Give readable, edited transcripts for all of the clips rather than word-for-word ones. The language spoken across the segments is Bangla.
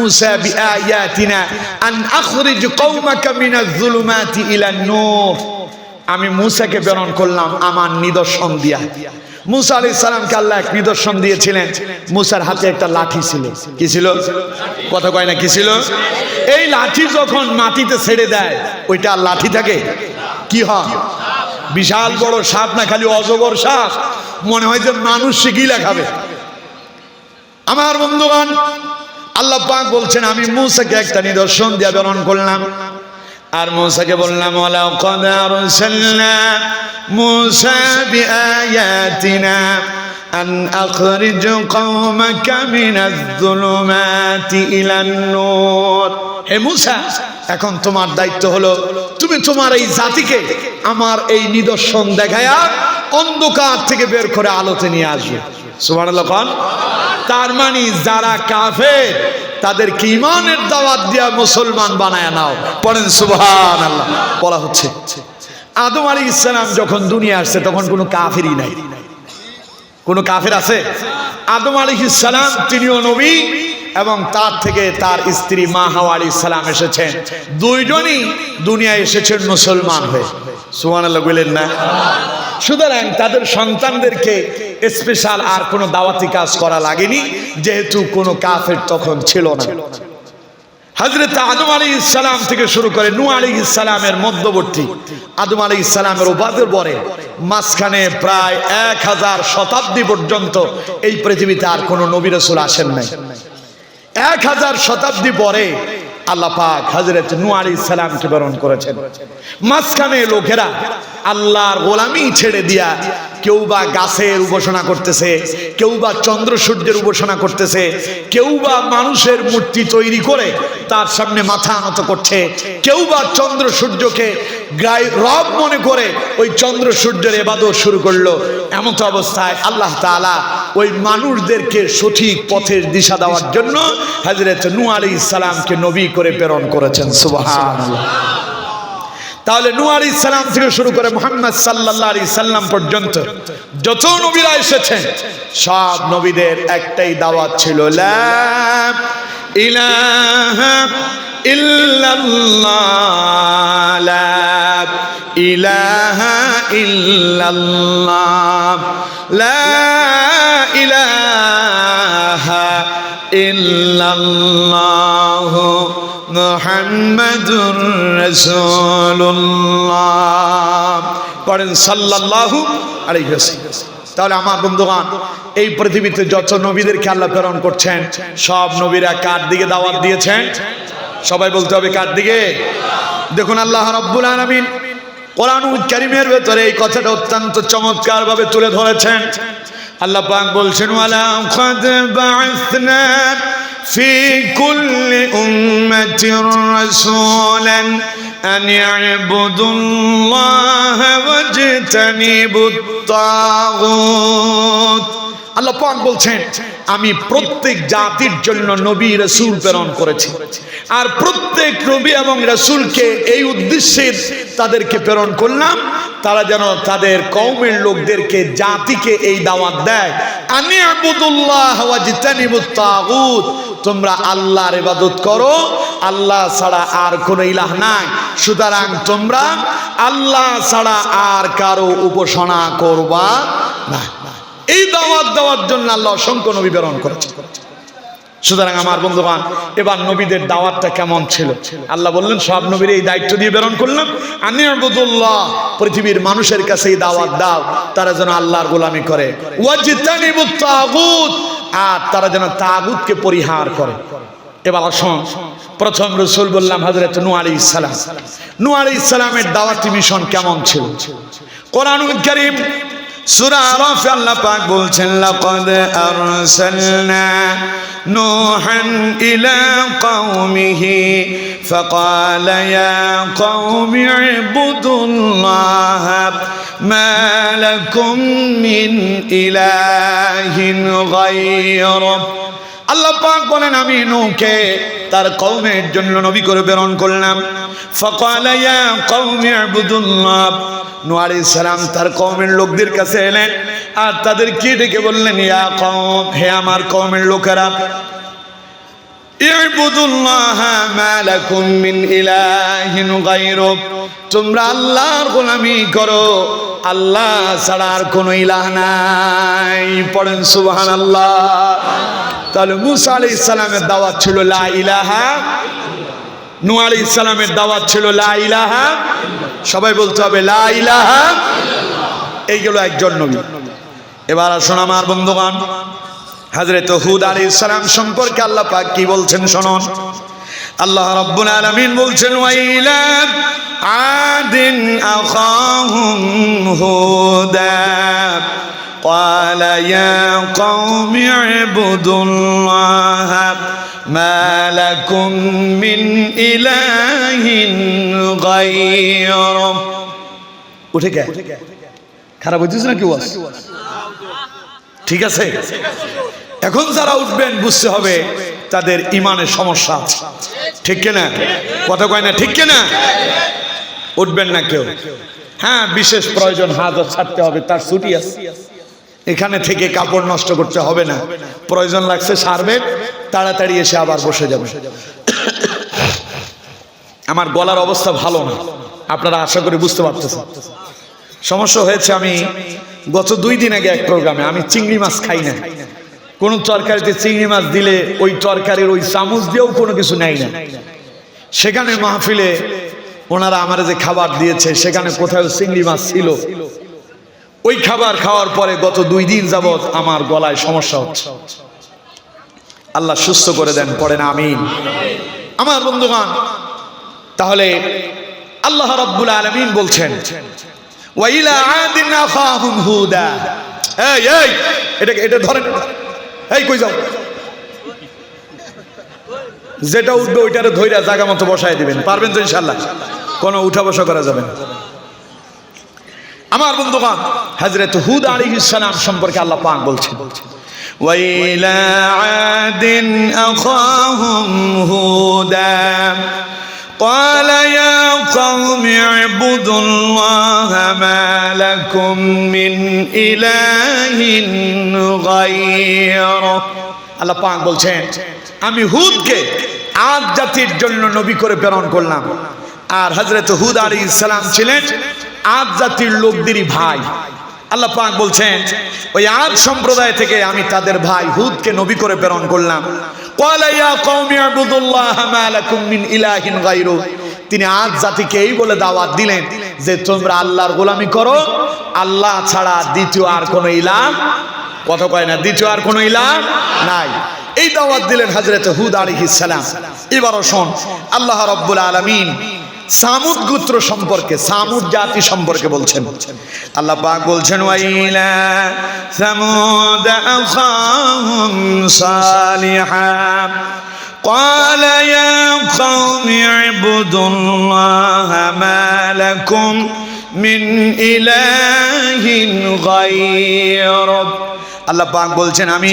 মুসা বিআয়াতিনা আন আখরিজ কওমাকা মিনাজ-যুলুমাতি ইলান-নূর। আমি মুসাকে প্রেরণ করলাম আমার নিদর্শন দিয়া। মুসা আলাইহিস সালামকে আল্লাহ এক নিদর্শন দিয়েছিলেন। মুসার হাতে একটা লাঠি ছিল। কি ছিল? কথা কয় না, কি ছিল? এই লাঠি যখন মাটিতে ছেড়ে দেয়, ওইটা লাঠি থাকে কি হয়? বিশাল বড় সাপ না, খালি অজগর সাপ, মনে হয় যে মানুষ শিগিলা খাবে। আমার বন্ধুগণ, আল্লাহ পাক বলছেন আমি মুসাকে একটা নিদর্শন দিয়ে প্রেরণ করলাম। আর মুসাকে বললাম ওয়ালাকাদ আরসালনা মুসা বিআয়াতিনা আন আখরিজ কওমাকা মিনাজ-যুলুমাতি ইলান-নূর। হে মুসা, এখন তোমার দায়িত্ব হলো তুমি তোমার এই জাতিকে আমার এই নিদর্শন দেখায়া অন্ধকার থেকে বের করে আলোতে নিয়ে আসবে। সুবহানাল্লাহ। তার মানে যারা কাফের তাদেরকে ঈমানের দাওয়াত দিয়া মুসলমান বানায় নাও। পড়েন সুবহানাল্লাহ। বলা হচ্ছে আদম আলাইহিস সালাম যখন দুনিয়া আসছে তখন কোনো কাফেরই নাই। কোনো কাফের আছে? আদম আলাইহিস সালাম তিনিও নবী এবং তার থেকে তার স্ত্রী মা হাওয়া আলাইহিস সালাম এসেছেন। দুইজনই দুনিয়ায় এসেছেন মুসলমান হয়ে। সুবহানাল্লাহ বলেন না? সুতরাং তাদের সন্তানদেরকে স্পেশাল আর কোনো দাওয়াতি কাজ করা লাগেনি, যেহেতু কোনো কাফের তখন ছিল না। হযরত আদম আলাইহিস সালাম থেকে শুরু করে নূহ আলাইহিস সালামের মধ্যবর্তী আদম আলাইহিস সালামের উপাদের পরে মাঝখানে প্রায় 1000 শতাব্দী পর্যন্ত এই পৃথিবীতে আর কোনো নবী রাসূল আসেন নাই। 1000 শতাব্দী পরে আল্লাহ পাক হযরত নূহ আলাইহিস সালামকে প্রেরণ করেছেন। মাঝখানে লোকেরা আল্লাহর গোলামি ছেড়ে দিয়া কেউ বা গাছের উপাসনা করতেছে, কেউ বা চন্দ্র সূর্যের উপাসনা করতেছে, কেউ বা মানুষের মূর্তি তৈরি করে তার সামনে মাথা নত করছে, কেউ বা চন্দ্র সূর্যকে রব মনে করে ওই চন্দ্র সূর্যের ইবাদত শুরু করলো। এমত অবস্থায় আল্লাহ তাআলা ওই মানুষদেরকে সঠিক পথের দিশা দেওয়ার জন্য হযরত নূহ আলাইহিস সালামকে নবী করে প্রেরণ করেছেন। সুবহানাল্লাহ। তাহলে নূহ আলাইহিস সালাম থেকে শুরু করে মুহাম্মদ সাল্লাল্লাহু আলাইহি সাল্লাম পর্যন্ত যত নবীরা এসেছেন সব নবীদের একটাই দাওয়াত ছিল, লা ইলাহা ইল্লাল্লাহ, লা ইলাহা ইল্লাল্লাহ, লা ইলাহা ইল্লাল্লাহ মুহাম্মাদুর রাসূলুল্লাহ। পড়েন সাল্লাল্লাহু আলাইহি ওয়াসাল্লাম। তাহলে আমার বন্ধুগণ, এই পৃথিবীতে যত নবীদেরকে আল্লাহ প্রেরণ করছেন সব নবীরা কার দিকে দাওয়াত দিয়েছেন? সবাই বলতে হবে কার দিকে? দেখুন আল্লাহ রাব্বুল আলামিন কোরআনুল কারীমের ভেতরে এই কথাটা অত্যন্ত চমৎকার ভাবে তুলে ধরেছেন। আল্লাহ পাক বলছেন ওয়ালা কাদ বা'আসনা ফি কুল্লি উম্মাতির রাসূলান আন ইয়া'বুদুল্লাহা ওয়াজতানিবুত তাগুত। আল্লাহ পাক বলছেন আমি প্রত্যেক জাতির জন্য নবী রাসূল প্রেরণ করেছি, আর প্রত্যেক নবী এবং রাসূলকে এই উদ্দেশ্যে তাদেরকে প্রেরণ করলাম তারা যেন তাদের কওমের লোকদেরকে জাতিকে এই দাওয়াত দেয়, আনি আবুদুল্লাহ ওয়াজতানিবুত তাগুত, তোমরা আল্লাহর ইবাদত করো, আল্লাহ ছাড়া আর কোনো ইলাহ নাই, সুতরাং তোমরা আল্লাহ ছাড়া আর কারো উপাসনা করবা না। এই দাওয়াত দেওয়ার জন্য আল্লাহ অসংখ্য নবী প্রেরণ করেছেন। সুতরাং আমার বন্ধুগণ, এবার নবীদের দাওয়াতটা কেমন ছিল? আল্লাহ বললেন সব নবীর এই দায়িত্ব দিয়ে প্রেরণ করলাম, আনি আবুদুল্লাহ, পৃথিবীর মানুষের কাছে এই দাওয়াত দাও তারা যেন আল্লাহর গোলামি করে, ওয়াজতানিবুত তাগুত, আর তারা যেন তাগুতকে পরিহার করে। এবার আসুন, প্রথম রাসূল বললাম হযরত নূহ আলাইহিস সালাম। নূহ আলাইহিস সালামের দাওয়াতি মিশন কেমন ছিল? কোরআনুল কারীম সূরা আরাফে আল্লাহ পাক বলছেন লাকাদ আরসালনা নূহান ইলা কওমিহি ফাকালা ইয়া কওমি ইবুদুল্লাহ মা লাকুম মিন ইলাহিন গায়রুহু। আল্লাহ পাক বলেন আমি নূহকে তার কওমের জন্য নবী করে প্রেরণ করলাম। ফাকালা ইয়া কওমি ইবুদুল্লাহ, নূহ আলাইহিস সালাম তার কওমের লোকদের কাছে এলেন আর তাদেরকে ডেকে বললেন ইয়া কওম, হে আমার কওমের লোকেরা, ইবুদুল্লাহা মা লাকুম মিন ইলাহিন গায়রু, তোমরা আল্লাহর গোলামি করো, আল্লাহ ছাড়া আর কোনো ইলাহ নাই। পড়েন সুবহানাল্লাহ। তাহলে মুসা আলাইহিস সালামের দাওয়াত ছিল লা ইলাহা, নূহ আলাইহিস সালামের দাওয়াত ছিল লা ইলাহা, সবাই বলতে হবে লা ইলাহা। এইগুলো একজন নবী। এবার আসুন আমার বন্ধুগণ, হযরত হুদ আলাইহিস সালাম সম্পর্কে আল্লাহ পাক কি বলছেন শুনুন। আল্লাহ রাব্বুল আলামিন বলছেন ওয়াইলা আদিন আখাহুম হুদা ক্বালা ইয়া কওমি ইবুদুল্লাহা মা লাকুম মিন ইলাহিন গায়রু। উঠে গে খারাপ হইতেছে না কি ওয়াজ? ঠিক আছে, এখন যারা উঠবেন বুঝতে হবে তাদের ইমানের সমস্যা আছে, ঠিক কিনা? কথা কয় না, ঠিক কিনা? উঠবেন না কেউ। হ্যাঁ, বিশেষ প্রয়োজন হাজত ছাড়তে হবে, তার ছুটি আছে। এখানে থেকে কাপড় নষ্ট করতে হবে না, প্রয়োজন লাগছে সারবেন, তাড়াতাড়ি এসে আবার বসে যাবে। আমার গলার অবস্থা ভালো না, আপনারা আশা করি বুঝতে পারতেছেন। সমস্যা হয়েছে, আমি গত 2 দিন আগে এক প্রোগ্রামে, আমি চিংড়ি মাছ খাই না, কোন তরকারিতে চিংড়ি মাছ দিলে ওই তরকারির ওই চামচ দিয়েও কোনো কিছু নেই না। সেখানে মাহফিলে ওনারা আমার যে খাবার দিয়েছে সেখানে কোথাও চিংড়ি মাছ ছিল। ওই খাবার খাওয়ার পরে গত 2 দিন যাবত আমার গলায় সমস্যা হচ্ছে। আল্লাহ সুস্থ করে দেন, পড়েন আমিন। আমার বন্ধুগণ, তাহলে আল্লাহ রাব্বুল আলামিন বলছেন ওয়াইলা আদিন আখাহুম হুদা। এই এই এটা ধরেন, এই কই যাও, যেটা উঠবে ওইটারে ধইরা জায়গা মতো বসায় দিবেন, পারবেন তো ইনশাআল্লাহ? কোনো উঠা বসা করা যাবে না। আমার বন্ধুগণ, হযরত হুদ আলাইহিস সালাম সম্পর্কে আল্লাহ পাক বলছেন ওয়াইলা আদিন আখাহুম হুদা قال يا قوم اعبدوا الله ما لكم من إله غيره। আল্লাহ পাক বলছেন আমি হুদকে আদ জাতির জন্য নবী করে প্রেরণ করলাম। আর হযরত হুদ আলাইহিস সালাম ছিলেন আদ জাতির লোকদেরই ভাই। আল্লাহ পাক বলছেন ওই আদ সম্প্রদায় থেকে আমি তাদের ভাই হুদকে নবী করে প্রেরণ করলাম। ক্বালা ইয়া কওমি ইবুদুল্লাহ মা লাকুম মিন ইলাহিন গায়রু। তিনি আদ জাতিকে এই বলে দাওয়াত দিলেন যে তোমরা আল্লাহর গোলামি করো, আল্লাহ ছাড়া দ্বিতীয় আর কোনো ইলাহ, কথা কয় না, দ্বিতীয় আর কোনো ইলাহ নাই। এই দাওয়াত দিলেন হযরত হুদ আলাইহিস সালাম। এবারও শোন, আল্লাহ রাব্বুল আলামিন সামুদ গোত্র সম্পর্কে, সামুদ জাতি সম্পর্কে বলছেন। আল্লাহ পাক বলছেন ওয়াইলা সামুদ আখাহুম সালিহা قال يا قوم اعبدوا الله ما لكم من إله غيره। আল্লাহ পাক বলছেন আমি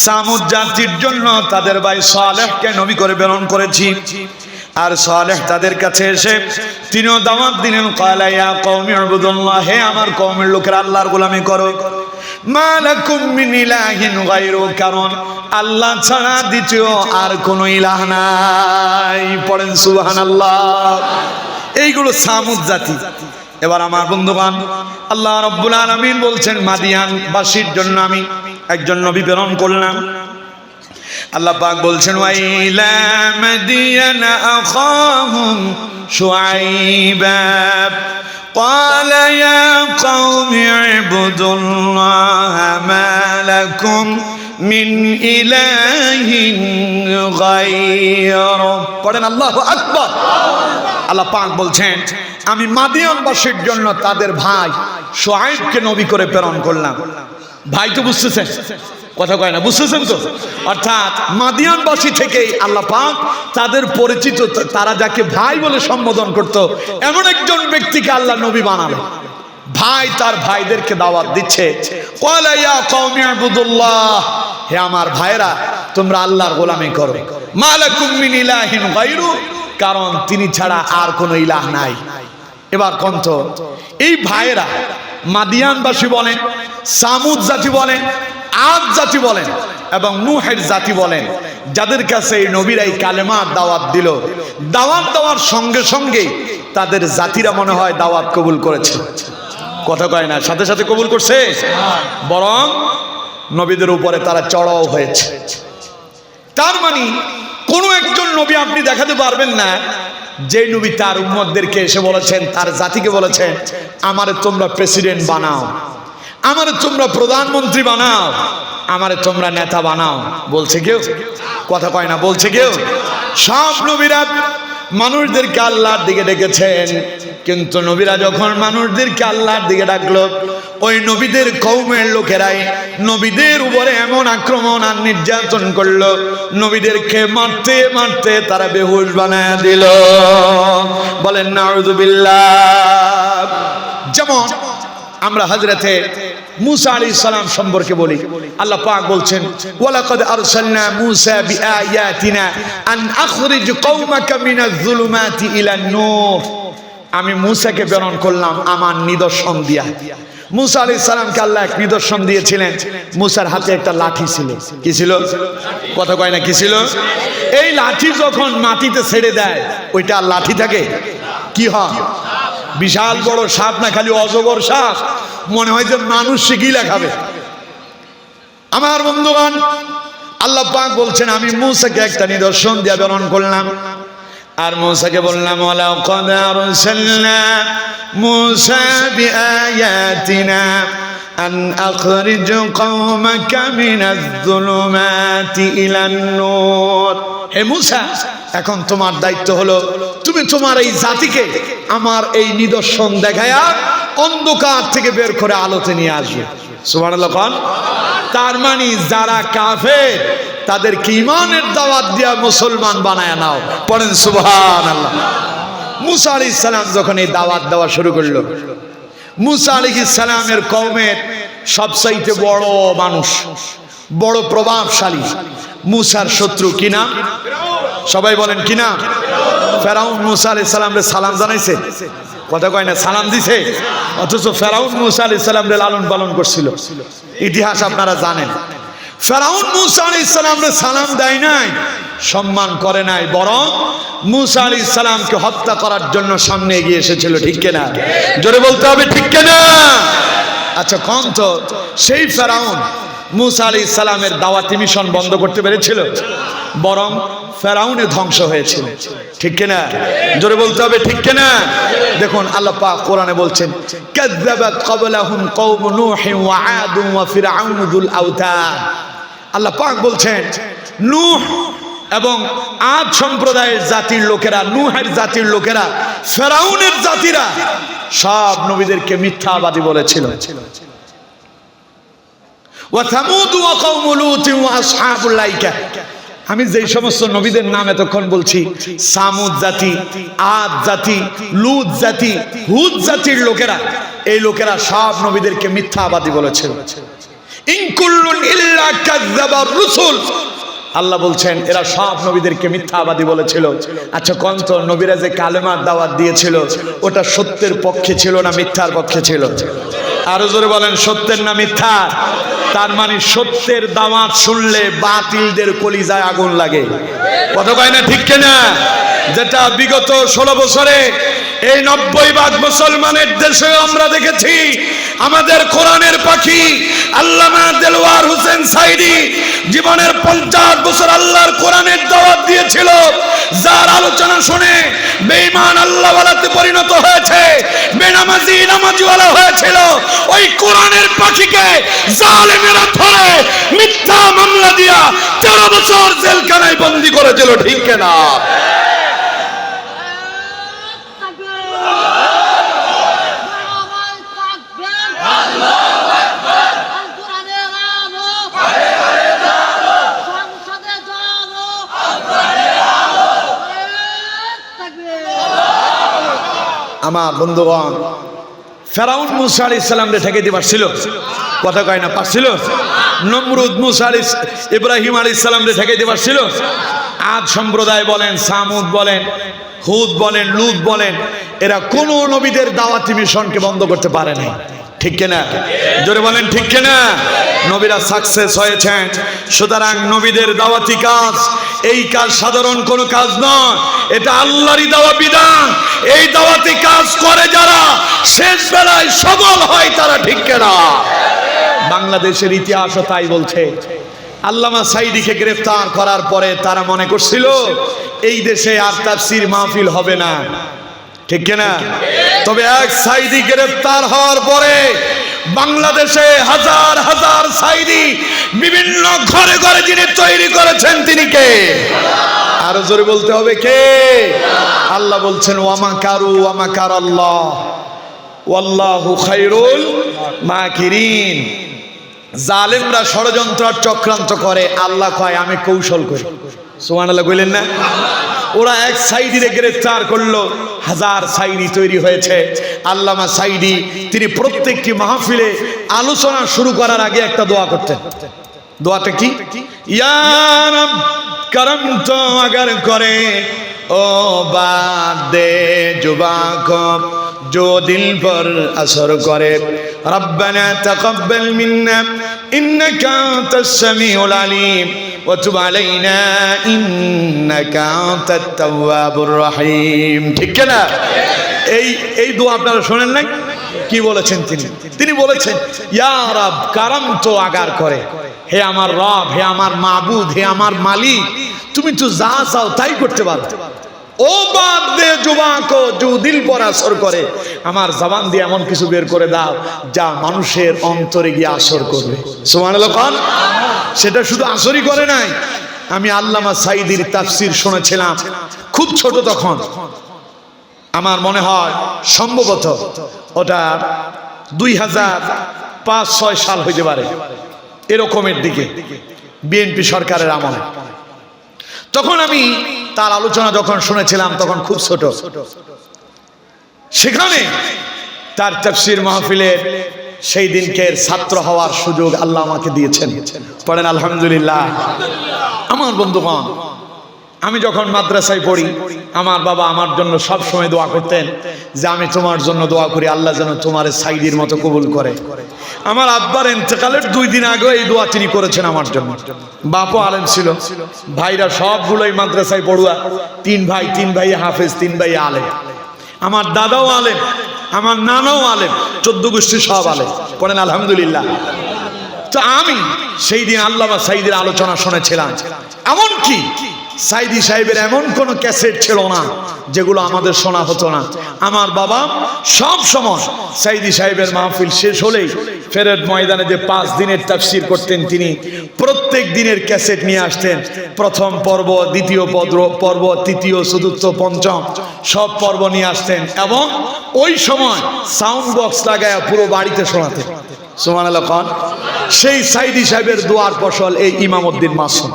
সামুদ জাতির জন্য তাদের ভাই সালেহকে নবী করে প্রেরণ করেছি। আর সালেহ তাদের কাছে এসে তিনিও দাওয়াত দিলেন ক্বালা ইয়া কওমি ইবুদুল্লাহ, হে আমার কওমের লোকেরা আল্লাহর গোলামি করো, মা লাকুম মিন ইলাহিন গায়রু, কারণ আল্লাহ ছাড়া দ্বিতীয় আর কোনো ইলাহ নাই। পড়েন সুবহানাল্লাহ। এইগুলো সামুদ জাতি। এবার আমার বন্ধুগণ, আল্লাহ রাব্বুল আলামিন বলছেন মাদিয়ান বাসীর জন্য আমি একজন নবী প্রেরণ করলাম। আল্লাহ পাক বলছেন ওয়াইলা মাদিয়ানা আখাহুম শুআইবা قال يا قوم اعبدوا الله ما لكم من إله غيره। পড়েন আল্লাহু আকবার। আল্লাহ পাক বলছেন আমি মাদিয়ানবাসীর জন্য তাদের ভাই শুআইবকে নবী করে প্রেরণ করলাম। ভাই তো বুঝতেছেন, কথা কয় না, বুঝতেছেন তো? অর্থাৎ মাদিয়ানবাসী থেকেই আল্লাহ পাক তাদের পরিচিত, তারা যাকে ভাই বলে সম্বোধন করত, এমন একজন ব্যক্তিকে আল্লাহ নবী বানালেন। ভাই তার ভাইদেরকে দাওয়াত দিচ্ছে ক্বালা ইয়া কওমি ইবুদুল্লাহ, হে আমার ভাইরা তোমরা আল্লাহর গোলামি করো, মা লাকুম মিন ইলাহিন গায়রু, কারণ তিনি ছাড়া আর কোনো ইলাহ নাই। এবার কন্ত এই ভাইরা মাদিয়ানবাসী বলেন, সামুদ জাতি বলেন, আদ জাতি বলেন এবং নূহের জাতি বলেন, যাদের কাছে এই নবীরাই কালেমার দাওয়াত দিল, দাওয়াত দেওয়ার সঙ্গে সঙ্গে তাদের জাতিরা মনে হয় দাওয়াত কবুল করেছে। কথা কয় না, সাথে সাথে কবুল করছে, বরং নবীদের উপরে তারা চড়াও হয়েছে। তার মানে কোন একজন নবী আপনি দেখাতে পারবেন না যে নবী তার উম্মতদেরকে এসে বলেছেন, তার জাতিকে বলেছেন, আমারে তোমরা প্রেসিডেন্ট বানাও, আমারে তোমরা প্রধানমন্ত্রী বানাও, আমারে তোমরা নেতা বানাও। বলছে কেউ? কথা কয় না, বলছে কেউ? সব নবীরা মানুষদেরকে আল্লাহর দিকে ডেকেছেন, কিন্তু নবীরা যখন মানুষদেরকে আল্লাহর দিকে ডাকলো, ওই নবীদের কওমের লোকেরাই নবীদের উপরে এমন আক্রমণ আর নির্যাতন করলো, নবীদেরকে মারতে মারতে তারা বেহুশ বানায় দিল। বলেন নাউযুবিল্লাহ। যেমন আমরা হযরতে মুসা আলাইহিস সালাম সম্পর্কে বলি, আল্লাহ পাক বলছেন, ওয়ালাকাদ আরসালনা মুসা বিআয়াতিনা আন আখরিজ কওমাকা মিনাজ যুলুমাতি ইলান নূর। আমি মুসাকে প্রেরণ করলাম আমার নিদর্শন দিয়া। মুসা আলাইহিস সালামকে আল্লাহ এক নিদর্শন দিয়েছিলেন, মুসার হাতে একটা লাঠি ছিল। কি ছিল? কথা কয় না, কি ছিল? এই লাঠি যখন মাটিতে ছেড়ে দেয়, ওইটা আর লাঠি থাকে? কি হয়? বিশাল বড় সাপ না, খালি অজগর সাপ, মনে হয় যে মানুষ গিলা খাবে। আমার বন্ধুগণ, আল্লাহ পাক বলছেন, আমি মুসাকে একটা নিদর্শন দিয়ে প্রেরণ করলাম। আর মুসাকে বললাম, ওয়ালাকাদ আরসালনা মুসা বিআয়াতিনা আন আখরিজ কওমাকা মিনাজ যুলুমাতি ইলান নূর। হে মুসা, এখন তোমার দায়িত্ব হলো তুমি তোমার এই জাতিকে আমার এই নিদর্শন দেখায়া অন্ধকার থেকে বের করে আলোতে নিয়ে আসবে। সুবহানাল্লাহ। তার মানে যারা কাফের তাদেরকে ঈমানের দাওয়াত দিয়া মুসলমান বানায় নাও। পড়েন সুবহানাল্লাহ। মুসা আলাইহিস সালাম যখন এই দাওয়াত দেওয়া শুরু করলো, মুসা আলাইহিস সালামের কওমের সবচাইতে বড় মানুষ, বড় প্রভাবশালী মুসার শত্রু কি নাম? সবাই বলেন কি নাম? ফেরাউন মুসা আলাইহিস সালামরে সালাম জানাইছে। কথা কয় না, সালাম দিছে। অথচ ফেরাউন মুসা আলাইহিস সালামরে লালন পালন করছিল। ইতিহাস আপনারা জানেন। ফেরাউন মুসা আলাইহিস সালামরে সালাম দেয় নাই, সম্মান করে নাই, বরং মুসা আলাইহিস সালামকে হত্যা করার জন্য সামনে এগিয়ে এসেছিল। ঠিক কিনা? জোরে বলতে হবে, ঠিক কিনা? আচ্ছা কোন তো সেই ফেরাউন মুসা আলাইহিস সালামের দাওয়াতি মিশন বন্ধ করতে পেরেছিল? বরং ফেরাউনে ধ্বংস হয়েছিল। ঠিক কিনা? জোরে বলতে হবে, ঠিক কিনা? দেখুন আল্লাহ পাক কোরআনে বলছেন, কাযযাবাত ক্বাবলাহুম কওম নূহ ওয়া আদ ওয়া ফিরআউন যুল আওতাদ। আল্লাহ পাক বলছেন, নূহ এবং আদ সম্প্রদায়ের জাতির লোকেরা, নূহের জাতির লোকেরা, ফেরাউনের জাতিরা সব নবীদেরকে মিথ্যাবাদী বলেছিল। ওয়া সামুদ ওয়া কওম লূত ওয়া আসহাবুল আইকা। আমি যেই সমস্ত নবীদের নাম এতক্ষণ বলছি, সামুদ জাতি, আদ জাতি, লূত জাতি, হুদ জাতির লোকেরা, এই লোকেরা সব নবীদেরকে মিথ্যাবাদী বলেছিল। ইন কুল্লুন ইল্লা কাযযাবার রাসূল। আল্লাহ বলছেন এরা সব নবীদেরকে মিথ্যাবাদী বলেছিল। আচ্ছা কোন তো নবীরা যে কালেমার দাওয়াত দিয়েছিল, ওটা সত্যের পক্ষে ছিল না মিথ্যার পক্ষে ছিল? আরো জোরে বলেন, সত্যের না মিথ্যার? তার মানে সত্যের দাওয়াত শুনলে বাতিলদের কলিজায় আগুন লাগে। কথা কয় না, ঠিক কিনা? যেটা বিগত 16 বছরে এই 90% মুসলমানের দেশে আমরা দেখেছি। আমাদের কোরআনের পাখি আল্লামা দেলওয়ার হোসেন সাইদি জীবনের 50 বছর আল্লাহর কোরআনের দাওয়াত দিয়েছিল। যার আলোচনা শুনে বেঈমান আল্লাহওয়ালাতে পরিণত হয়েছে, বেনামাজি নামাজিওয়ালা হয়েছিল। ওই কোরআনের পাখিকে জালেমেরা ধরে মিথ্যা মামলা দিয়া 13 বছর জেলখানায় বন্দী করেছিল। ঠিক কিনা? আমার বন্ধুগণ, ফেরাউন মুসা আলাইহিস সালামকে ঠেকাইতে পারছিল? কথা কয় না, পারছিল? নমরুদ মুসা আলাইহিস ইব্রাহিম আলাইহিস সালামকে ঠেকাইতে পারছিল? আদ সম্প্রদায় বলেন, সামুদ বলেন, হুদ বলেন, লূত বলেন, এরা কোন নবীদের দাওয়াতি মিশনকে বন্ধ করতে পারে না। ঠিক কিনা? জোরে বলেন, ঠিক কিনা? নবীরা সাকসেস হয়েছেন। সুতরাং নবীদের দাওয়াতি কাজ, এই কাজ সাধারণ কোনো কাজ নয়, এটা আল্লাহরই দেওয়া বিধান। এই দাওয়াতি কাজ করে যারা শেষ বেলায় সফল হয় তারা ঠিক কিনা? বাংলাদেশের ইতিহাসও তাই বলছে। আল্লামা সাঈদীকে গ্রেফতার করার পরে তারা মনে করছিল এই দেশে আর তাফসীর মাহফিল হবে না, ঠিক কিনা? তবে এক সাঈদী গ্রেফতার হওয়ার পরে বাংলাদেশে হাজার হাজার সাঈদী বিভিন্ন ঘরে ঘরে যিনি তৈরি করেছেন তিনি কে? আরো জোরে বলতে হবে কে? আল্লাহ বলছেন ওয়ামা কারু ওয়ামা কারাল্লাহ ওয়াল্লাহু খায়রুল মাকিরিন। জালেমরা ষড়যন্ত্র আর চক্রান্ত করে, আল্লাহ কয় আমি কৌশল করি। সুবহানাল্লাহ কইলেন না? ওরা এক সাঈদীরে গ্রেফতার করলো, হাজার সাঈদী তৈরি হয়েছে। আল্লামা সাঈদী তিনি প্রত্যেকটি মাহফিলে আলোচনা শুরু করার আগে একটা দোয়া করতেন। দোয়াটা কি? ইয়া রব করম তো আগার করে ও বাদ দে जुबान जो दिल पर असर करे रब्बना तकब्बल मिन्ना इन्नका अंतस समीउल अलीम व तुब अलैना इन्नका अंतत तव्वाबुर रहीम। ठीक ना? এই দোয়া আপনারা শুনেন নাই? কি বলেছেন তিনি? তিনি বলেছেন ইয়া রব করম তো আগার করে, হে আমার রব, হে আমার মাবুদ, হে আমার মালিক, তুমি তো যা চাও তাই করতে পারো। ও বাদ দে জুবাকো जो दिल पर असर করে, আমার জবান দিয়ে এমন কিছু বের করে দাও যা মানুষের অন্তরে গিয়ে আসর করবে। সুবহানাল্লাহ। সেটা শুধু আসরই করে নাই। আমি আল্লামা সাঈদীর তাফসীর শুনেছিলাম খুব ছোট তখন, আমার মনে হয় সম্ভবত ওটা 2005-06 সাল হইতে পারে, এরকমের দিকে, বিএনপি সরকারের আমলে। তখন আমি তার আলোচনা যখন শুনেছিলাম তখন খুব ছোট। সেখানে তার তাফসীর মাহফিলের সেই দিনকের ছাত্র হওয়ার সুযোগ আল্লাহ আমাকে দিয়েছেন। পড়েন আলহামদুলিল্লাহ। আমার বন্ধুগণ, আমি যখন মাদ্রাসায় পড়ি আমার বাবা আমার জন্য সব সময় দোয়া করতেন যে আমি তোমার জন্য দোয়া করি আল্লাহ যেন তোমার সাঈদীর মতো কবুল করে। আমার আব্বার ইন্তেকালের 2 দিন আগে এই দোয়া তিনি করেছেন আমার জন্য। বাপও আলেম ছিল, ভাইরা সবগুলোই মাদ্রাসায় পড়ুয়া, 3 ভাই হাফেজ, 3 ভাই আলেম। আমার দাদাও আলেম, আমার নানাও আলেম, 14 গোষ্ঠী সব আলেম। পড়েন আলহামদুলিল্লাহ। তো আমি সেই দিন আল্লামা সাঈদীর আলোচনা শুনেছিলাম। এমনকি সাঈদী সাহেবের এমন কোন ক্যাসেট ছিল না যেগুলো আমাদের শোনা হতো না। আমার বাবা সব সময় সাঈদী সাহেবের মাহফিল শেষ হলেই ফেরেদ ময়দানে যে 5 দিনের তাফসীর করতেন তিনি প্রত্যেক দিনের ক্যাসেট নিয়ে আসতেন। প্রথম পর্ব, দ্বিতীয় পর্ব, তৃতীয়, চতুর্থ, পঞ্চম সব পর্ব নিয়ে আসতেন এবং ওই সময় সাউন্ড বক্স লাগায়া পুরো বাড়িতে শোনাতেন। সুবহানাল্লাহ। সেই সাঈদী সাহেবের দোয়ার ফসল এই ইমামউদ্দিন মাসুম।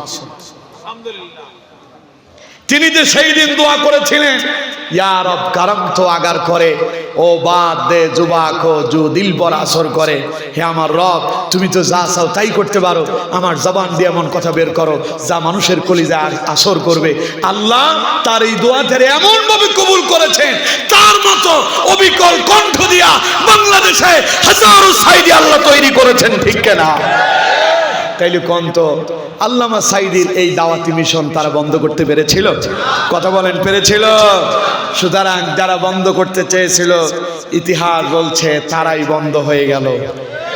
তিনি যে সেই দিন দোয়া করেছিলেন ইয়া রব করম তো আগার করে ও বাদ দে জুবাকো जो दिल पर আসর করে, হে আমার রব তুমি তো যা চাও তাই করতে পারো, আমার জবান দিয়ে এমন কথা বের করো যা মানুষের কলিজায় আসর করবে। আল্লাহ তার এই দোয়াতে এমন ভাবে কবুল করেছেন, তার মতো অবিকল কণ্ঠ দিয়া বাংলাদেশে হাজারো সাঈদী আল্লাহ তৈরি করেছেন। ঠিক কিনা? তাইলে কোন তো আল্লামা সাঈদীর এই দাওয়াতি মিশন তারা বন্ধ করতে পেরেছিল? কথা বলেন, পেরেছিল? সুতরাং যারা বন্ধ করতে চেয়েছিল ইতিহাস বলছে তারাই বন্ধ হয়ে গেল।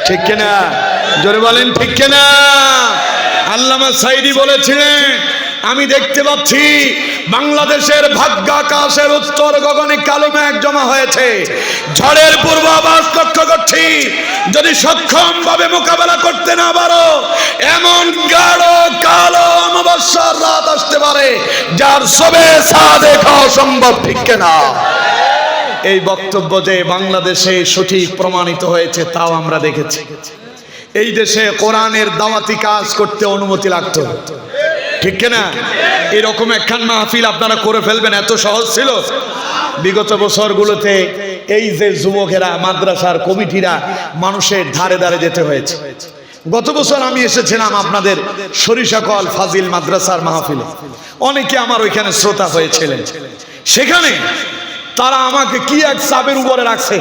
ঠিক কিনা? জোরে বলেন ঠিক কিনা? আল্লামা সাঈদী বলেছিলেন আমি দেখতে পাচ্ছি বাংলাদেশের ভাগ্যাকাশের উত্তর গগনে কালো মেঘ জমা হয়েছে, ঝড়ের পূর্বাভাস লক্ষ্য করছি। যদি সক্ষম ভাবে মোকাবেলা করতে না পারো এমন গাঢ় কালো অমাবস্যার রাত আসতে পারে যার সবে ছা দেখা অসম্ভব। ঠিক কিনা? এই বক্তব্য যে বাংলাদেশে সঠিক প্রমাণিত হয়েছে তাও আমরা দেখেছি। এই দেশে কোরআনের দাওয়াতি কাজ করতে অনুমতি লাগতো। ঠিক কিনা? এরকম একখান মাহফিল আপনারা করে ফেলবেন এত সহজ ছিল? বিগত বছরগুলোতে এই যে যুবকেরা, মাদ্রাসার কমিটিরা মানুষের ধারে ধারে যেতে হয়েছে। গত বছর আমি এসেছিলাম আপনাদের সরিষাকল ফাজিল মাদ্রাসার মাহফিলে, অনেকে আমার ওইখানে শ্রোতা হয়েছিলেন। সেখানে তারা আমাকে কি এক চাপের উপরে রাখছে।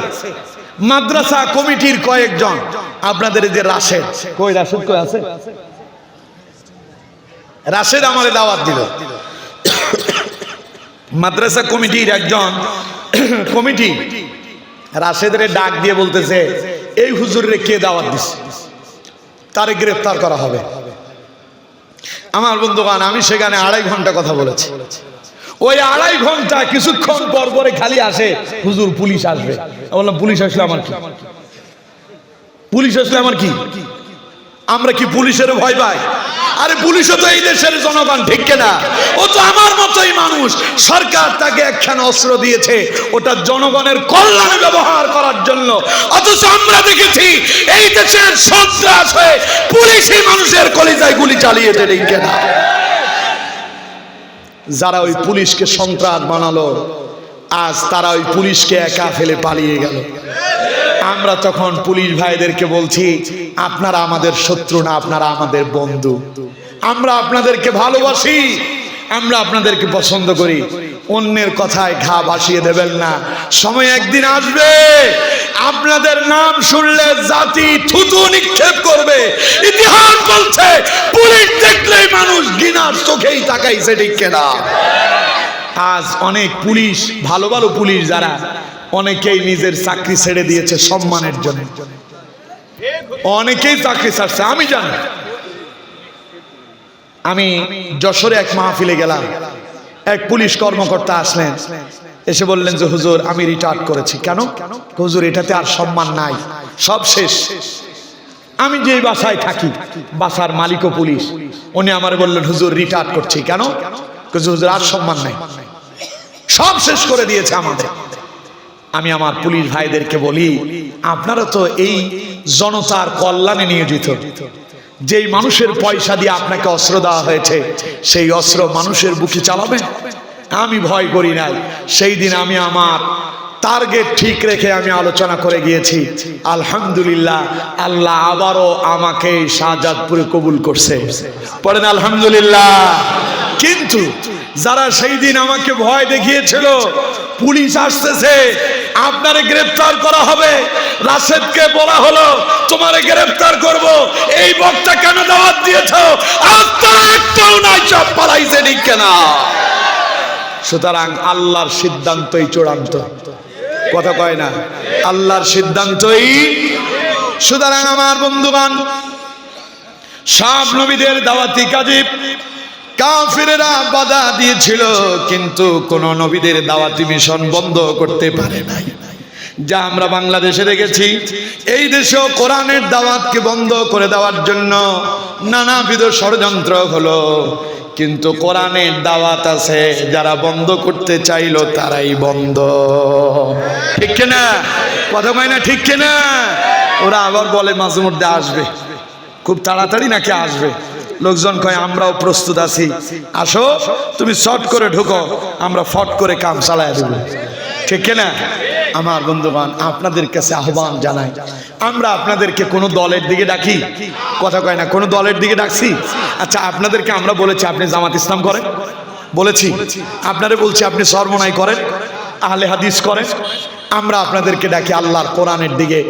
মাদ্রাসা কমিটির কয়েকজন আপনাদের এই যে রাশেদ, কই রাশেদ কই আছে? রাশেদ আমারে দাওয়াত দিল। মাদ্রাসা কমিটির একজন কমিটি রাশেদের ডাক দিয়ে বলতেছে, এই হুজুরে কে দাওয়াত দিছে, তারে গ্রেফতার করা হবে। আমার বন্ধুগণ, আমি সেখানে 2.5 ঘন্টা কথা বলেছি। ওই 2.5 ঘন্টা কিছুক্ষণ পর পরে খালি আসে, হুজুর পুলিশ আসবে। বললাম, পুলিশ আসলে আমার কি? পুলিশ আসলে আমার কি? আমরা কি পুলিশের ভয় পাই? আরে পুলিশও তো এই দেশের জনগণ, ঠিক কিনা? ও তো আমার মতোই মানুষ। সরকার তাকে একখানা অস্ত্র দিয়েছে, ওটা জনগণের কল্যাণে ব্যবহার করার জন্য। অথচ আমরা দেখেছি এই দেশের সন্ত্রাস হয়ে পুলিশই মানুষের কলিজায় গুলি চালিয়েছে, ঠিক কিনা? যারা ওই পুলিশকে সন্ত্রাস বানালো, আজ তারা ওই পুলিশকে একা ফেলে পালিয়ে গেল। আমরা তখন পুলিশ ভাইদেরকে বলছি, আপনারা আমাদের শত্রু না, আপনারা আমাদের বন্ধু। আমরা আপনাদেরকে ভালোবাসি, আমরা আপনাদেরকে পছন্দ করি। অন্যের কথায় ঘা ভাসিয়ে দেবেন না। সময় একদিন আসবে, আপনাদের নাম শুনলে জাতি থুতু নিক্ষেপ করবে। ইতিহাস বলছে, পুলিশ দেখলেই মানুষ ঘৃণার চোখেই তাকাইছে, ঠিক কিনা? আজ অনেক পুলিশ, ভালো ভালো পুলিশ যারা, অনেকেই নিজের চাকরি ছেড়ে দিয়েছে সম্মানের জন্য। অনেকেই চাকরি ছাড়ছে, আমি জানি। আমি যশোরে এক মাহফিলে গেলাম, এক পুলিশ কর্মকর্তা আসলেন, এসে বললেন যে হুজুর আমি রিটায়ার করেছি। কেন? হুজুর এটাতে আর সম্মান নাই, সব শেষ। আমি যে বাসায় থাকি, বাসার মালিকও পুলিশ। উনি আমার বললেন হুজুর রিটায়ার করছি। কেন? হুজুর আর সম্মান নাই, সব শেষ করে দিয়েছে আমাদের। আমি আমার পুলিশ ভাইদেরকে বলি, আপনারা তো এই জনতার কল্যাণে নিয়োজিত। যেই মানুষের পয়সা দিয়ে আপনাকে অস্ত্র দেওয়া হয়েছে, সেই অস্ত্র মানুষের বুকে চালাবেন। আমি ভয় করি নাই। সেই দিন আমি আমার টার্গেট ঠিক রেখে আমি আলোচনা করে গিয়েছি। আলহামদুলিল্লাহ, আল্লাহ আবারও আমাকে শাহজাদপুরে কবুল করছে। পড়েন আলহামদুলিল্লাহ। কিন্তু যারা সেই দিন আমাকে ভয় দেখিয়েছিল, পুলিশ আসতেছে, আপনারে গ্রেফতার করা হবে, রাশেদকে বলা হলো তোমারে গ্রেফতার করব, এই বক্তা কেন দাওয়াত দিয়েছো? আজ তারা একটাও নাই, সব পালাইছে, ঠিক কিনা? সুতরাং আল্লাহর সিদ্ধান্তই চূড়ান্ত, কথা কয় না? আল্লাহর সিদ্ধান্তই। সুতরাং আমার বন্ধুগণ, সব নবীদের দাওয়াতি কাজে কাফিরেরা বাধা দিয়েছিল, কিন্তু কোন নবীদের দাওয়াতি মিশন বন্ধ করতে পারে নাই। যা আমরা বাংলাদেশে দেখেছি, এই দেশেও কোরআনের দাওয়াতকে বন্ধ করে দেওয়ার জন্য নানাবিধ ষড়যন্ত্র হলো, কিন্তু কোরআনের দাওয়াত আছে, যারা বন্ধ করতে চাইলো তারাই বন্ধ, ঠিক কিনা? কথা কয় না, ঠিক কিনা? ওরা আবার বলে মাঝে মধ্যে আসবে, খুব তাড়াতাড়ি নাকি আসবে। লোকজন কয় আমরাও প্রস্তুত আছি, আসো তুমি শর্ট করে ঢুকো, আমরা ফট করে কাম চালায় দেব, ঠিক কিনা? আমার বন্ধুগণ, আপনাদের কাছে আহ্বান জানাই, আমরা আপনাদেরকে কোনো দলের দিকে ডাকি? কথা কয় না, কোনো দলের দিকে ডাকছি? আচ্ছা, আপনাদেরকে আমরা বলেছি আপনি জামাত ইসলাম করেন, বলেছি? আপনারা বলছি আপনি সরমনাই করেন, আহলে হাদিস করেন। আমরা আপনাদেরকে ডাকি আল্লাহর কোরআনের দিকে।